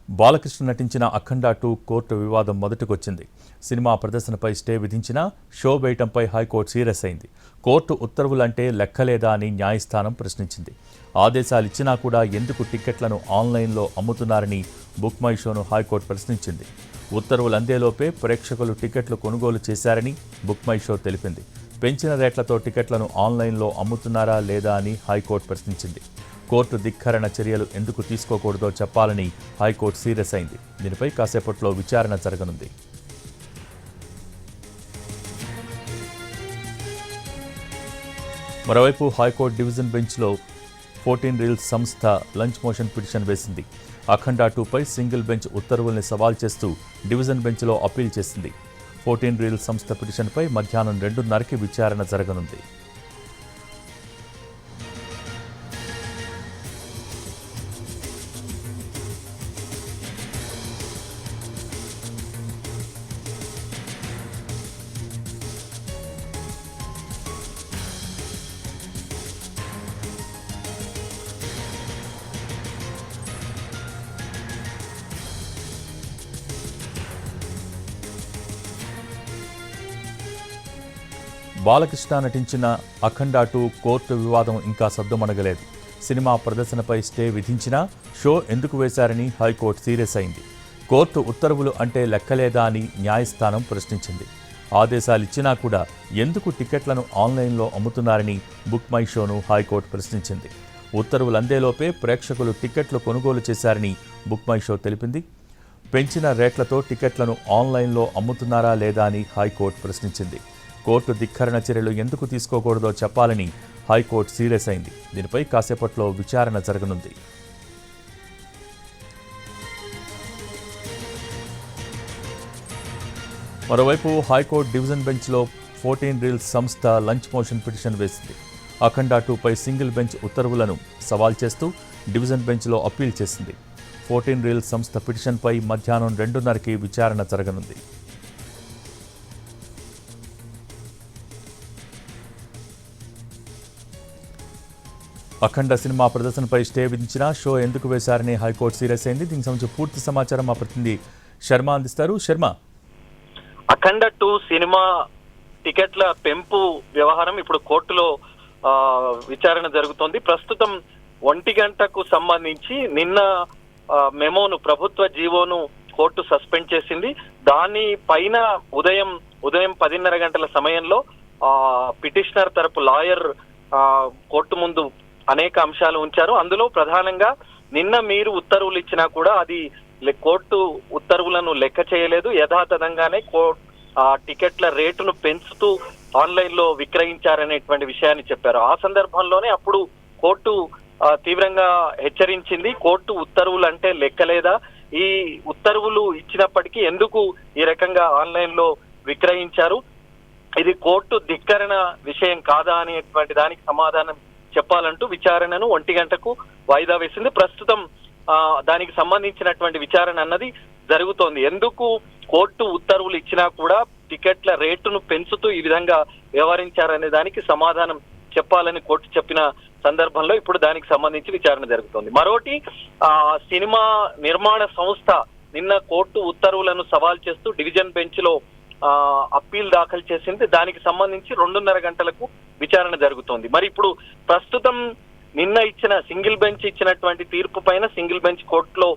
బాలకృష్ణ నటించిన అఖండ 2 కోర్టు వివాదం మొదటికొచ్చింది. సినిమా ప్రదర్శనపై స్టే విధించినా షో వేయటంపై హైకోర్టు సీరియస్ అయింది. కోర్టు ఉత్తర్వులంటే లెక్కలేదా అని న్యాయస్థానం ప్రశ్నించింది. ఆదేశాలిచ్చినా కూడా ఎందుకు టిక్కెట్లను ఆన్లైన్లో అమ్ముతున్నారని బుక్ మై షోను హైకోర్టు ప్రశ్నించింది. ఉత్తర్వులు అందేలోపే ప్రేక్షకులు టిక్కెట్లు కొనుగోలు చేశారని బుక్ మై షో తెలిపింది. పెంచిన రేట్లతో టిక్కెట్లను ఆన్లైన్లో అమ్ముతున్నారా లేదా అని హైకోర్టు ప్రశ్నించింది. కోర్టు ధిక్కరణ చర్యలు ఎందుకు తీసుకోకూడదో చెప్పాలని హైకోర్టు సీరియస్ అయింది. దీనిపై కాసేపట్లో విచారణ జరగనుంది. మరోవైపు హైకోర్టు డివిజన్ బెంచ్లో 14 రీల్స్ సంస్థ లంచ్ మోషన్ పిటిషన్ వేసింది. అఖండ 2పై సింగిల్ బెంచ్ ఉత్తర్వుల్ని సవాల్ చేస్తూ డివిజన్ బెంచ్లో అప్పీల్ చేసింది. 14 రీల్స్ సంస్థ పిటిషన్పై మధ్యాహ్నం 2:30కి విచారణ జరగనుంది. బాలకృష్ణ నటించిన అఖండ 2 కోర్టు వివాదం ఇంకా సద్దుమణగలేదు. సినిమా ప్రదర్శనపై స్టే విధించినా షో ఎందుకు వేశారని హైకోర్టు సీరియస్ అయింది. కోర్టు ఉత్తర్వులు అంటే లెక్కలేదా అని న్యాయస్థానం ప్రశ్నించింది. ఆదేశాలిచ్చినా కూడా ఎందుకు టికెట్లను ఆన్లైన్లో అమ్ముతున్నారని బుక్ మై షోను హైకోర్టు ప్రశ్నించింది. ఉత్తర్వులు అందేలోపే ప్రేక్షకులు టికెట్లు కొనుగోలు చేశారని బుక్ మై షో తెలిపింది. పెంచిన రేట్లతో టికెట్లను ఆన్లైన్లో అమ్ముతున్నారా లేదా అని హైకోర్టు ప్రశ్నించింది. కోర్టు ధిక్కరణ చర్యలు ఎందుకు తీసుకోకూడదో చెప్పాలని హైకోర్టు సీరియస్ అయింది. దీనిపై కాసేపట్లో విచారణ జరగనుంది. మరోవైపు హైకోర్టు డివిజన్ బెంచ్లో 14 రీల్స్ సంస్థ లంచ్ మోషన్ పిటిషన్ వేసింది. అఖండ 2పై సింగిల్ బెంచ్ ఉత్తర్వులను సవాల్ చేస్తూ డివిజన్ బెంచ్లో అప్పీల్ చేసింది. 14 రీల్స్ సంస్థ పిటిషన్పై మధ్యాహ్నం 2:30కి విచారణ జరగనుంది. అఖండ సినిమా ప్రదర్శనపై స్టే విధించినా షో ఎందుకు వేశారని హైకోర్టు సీరియస్ అయింది. దీనికి సంబంధించి పూర్తి సమాచారం మా ప్రతినిధి శర్మ అందిస్తారు. శర్మ, అఖండ 2 సినిమా టికెట్ల పెంపు వ్యవహారం ఇప్పుడు కోర్టులో విచారణ జరుగుతోంది. ప్రస్తుతం 1 గంటకు సంబంధించి నిన్న మెమోను, ప్రభుత్వ జీవోను కోర్టు సస్పెండ్ చేసింది. దాని పైన ఉదయం 10:30 గంటల సమయంలో పిటిషనర్ తరపు లాయర్ కోర్టు ముందు అనేక అంశాలు ఉంచారు. అందులో ప్రధానంగా నిన్న మీరు ఉత్తర్వులు ఇచ్చినా కూడా అది కోర్టు ఉత్తర్వులను లెక్క చేయలేదు, యథాతథంగానే టికెట్ల రేటును పెంచుతూ ఆన్లైన్ లో విక్రయించారనేటువంటి విషయాన్ని చెప్పారు. ఆ సందర్భంలోనే అప్పుడు కోర్టు తీవ్రంగా హెచ్చరించింది. కోర్టు ఉత్తర్వులు అంటే లెక్కలేదా, ఈ ఉత్తర్వులు ఇచ్చినప్పటికీ ఎందుకు ఈ రకంగా ఆన్లైన్ లో విక్రయించారు, ఇది కోర్టు ధిక్కరణ విషయం కాదా అనేటువంటి దానికి సమాధానం చెప్పాలంటూ విచారణను 1 గంటకు వాయిదా వేసింది. ప్రస్తుతం దానికి సంబంధించినటువంటి విచారణ అన్నది జరుగుతోంది. ఎందుకు కోర్టు ఉత్తర్వులు ఇచ్చినా కూడా టికెట్ల రేటును పెంచుతూ ఈ విధంగా వ్యవహరించారనే దానికి సమాధానం చెప్పాలని కోర్టు చెప్పిన సందర్భంలో ఇప్పుడు దానికి సంబంధించి విచారణ జరుగుతోంది. మరోటి సినిమా నిర్మాణ సంస్థ నిన్న కోర్టు ఉత్తర్వులను సవాల్ చేస్తూ డివిజన్ బెంచ్ లో అప్పీల్ దాఖలు చేసింది. దానికి సంబంధించి 2:30 గంటలకు విచారణ జరుగుతోంది. మరి ఇప్పుడు ప్రస్తుతం నిన్న ఇచ్చిన సింగిల్ బెంచ్ ఇచ్చినటువంటి తీర్పు పైన సింగిల్ బెంచ్ కోర్టులో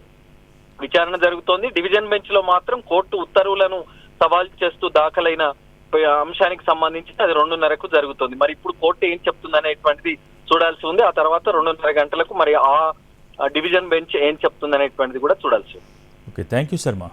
విచారణ జరుగుతోంది. డివిజన్ బెంచ్ లో మాత్రం కోర్టు ఉత్తర్వులను సవాల్ చేస్తూ దాఖలైన అంశానికి సంబంధించి అది 2:30కు జరుగుతుంది. మరి ఇప్పుడు కోర్టు ఏం చెప్తుంది అనేటువంటిది చూడాల్సి ఉంది. ఆ తర్వాత 2:30 గంటలకు మరి ఆ డివిజన్ బెంచ్ ఏం చెప్తుంది అనేటువంటిది కూడా చూడాల్సి ఉంది. Okay, thank you Sharma.